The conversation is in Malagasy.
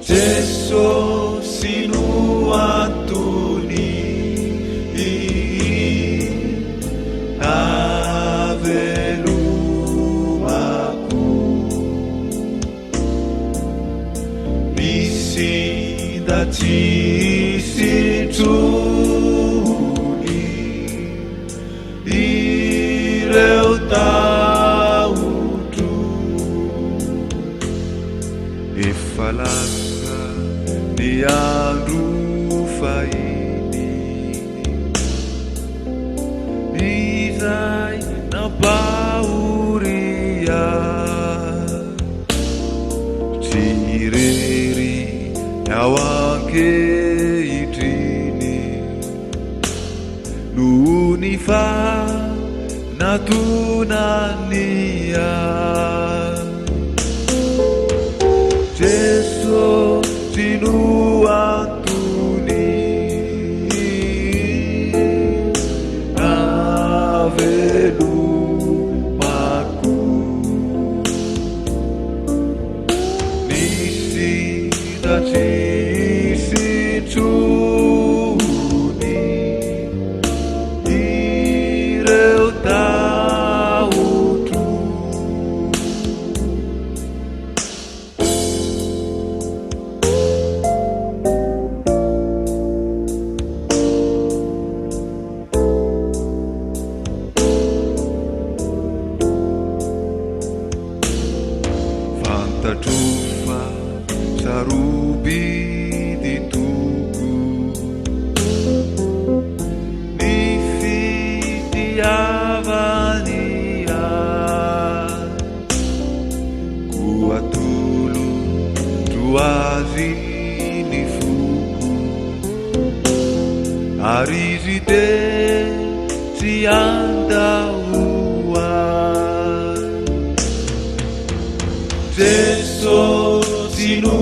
Jesu sinu atuni avelu aku misi dati situni ireu tautu ifalasa diarufa ini izai na pauria tireri nawake itini nunifa natunania Jesu sinu atuni avelu aku nisi dati situni ireu tautu Fantatufa sarubi di tugu Nifiti avania Kuatulu tuazi ni fuku Arizide sianda ua Jesu sinu